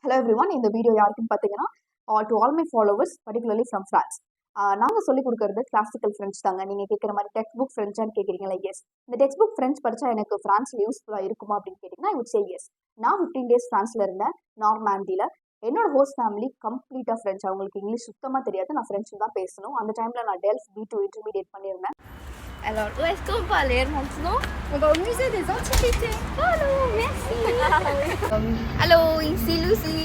Hello everyone, இந்த video யாருக்குன்னு பார்த்தீங்கன்னா to all my followers particularly from France. நாங்கள் சொல்லிக் கொடுக்குறது கிளாசிக்கல் ஃப்ரெஞ்ச் தாங்க. நீங்கள் கேட்குற மாதிரி டெக்ஸ்ட் புக் ஃப்ரெஞ்சான்னு கேட்குறீங்களா? எஸ். இந்த டெக்ஸ்ட் புக் ஃப்ரெஞ்ச் படித்தா எனக்கு ஃப்ரான்ஸில் யூஸ்ஃபுல்லாக இருக்குமா அப்படின்னு கேட்டிங்கன்னா ஐ வுட் சே எஸ். நான் 15 days ஃப்ரான்ஸில் இருந்தேன், நார்மாண்டியில். என்னோட ஹோஸ்ட் ஃபேமிலி கம்ப்ளீட்டாக ஃப்ரெஞ்ச். அவங்களுக்கு இங்கிலீஷ் சுத்தமாக தெரியாது, நான் ஃப்ரெஞ்சில் தான் பேசணும். அந்த டைமில் நான் டெல்ஃப் B2 இன்டர்மீடியேட் பண்ணியிருந்தேன். Alors, où est-ce qu'on va aller maintenant? On va au musée des antiquités. Allô, merci. Allô, ici Lucy.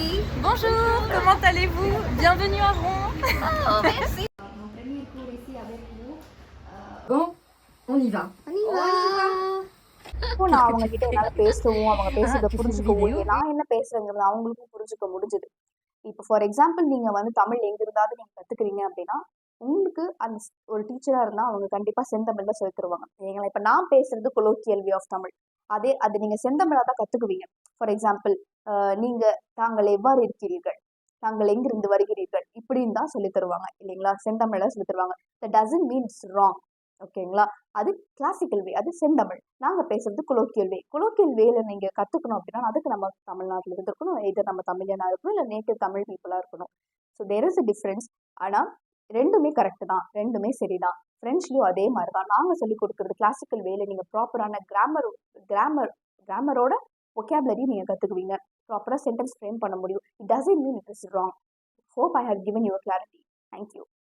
Bonjour, comment allez-vous? Bienvenue à Rouen. Oh, merci. Mon premier cours ici avec vous. Bon, on y va. On y va. இப்போ நான் அவங்க கிட்ட என்னால் பேசவும் அவங்க பேசுறதை புரிஞ்சுக்கவும் நான் என்ன பேசுறேங்கிறது அவங்களுக்கும் புரிஞ்சுக்க முடிஞ்சுது. இப்போ ஃபார் எக்ஸாம்பிள் நீங்கள் வந்து தமிழ் எங்கிருந்தாவது நீங்கள் கற்றுக்குறீங்க அப்படின்னா உங்களுக்கு அந்த ஒரு டீச்சராக இருந்தால் அவங்க கண்டிப்பாக செந்தமிழில் சொல்லி தருவாங்க. ஏங்களா, இப்போ நான் பேசுறது கொலோக்கியல் வே ஆஃப் தமிழ். அது நீங்கள் செந்தமிழாக தான் கற்றுக்குவீங்க. ஃபார் எக்ஸாம்பிள் நீங்கள் தாங்கள் எவ்வாறு இருக்கிறீர்கள், தாங்கள் எங்கிருந்து வருகிறீர்கள், இப்படின்னு தான் சொல்லி தருவாங்க இல்லைங்களா? செந்தமிழாக சொல்லி தருவாங்க. That doesn't mean it's wrong. ஓகேங்களா? அது கிளாசிக்கல் வே, அது செந்தமிழ். நாங்கள் பேசுறது கொலோக்கியல் வே. கொலோக்கியல் வேல நீங்கள் கற்றுக்கணும் அப்படின்னா அதுக்கு நம்ம தமிழ்நாட்டில் இருந்திருக்கணும், இதை நம்ம தமிழனாக இருக்கணும், இல்லை நேட்டிவ் தமிழ் பீப்புளாக இருக்கணும். So there is a difference. ஆனால் ரெண்டுமே கரெக்டு தான், ரெண்டுமே சரிதான். ஃப்ரெண்ட்ஸ்லையும் அதே மாதிரி தான். நாங்கள் சொல்லிக் கொடுக்குறது கிளாசிக்கல் வேல. நீங்கள் ப்ராப்பரான கிராமரோட ஒகேபுலரி நீங்கள் கற்றுக்குவீங்க. ப்ராப்பராக சென்டென்ஸ் ஃப்ரேம் பண்ண முடியும். It doesn't mean it is wrong. Hope I have given your clarity. Thank you.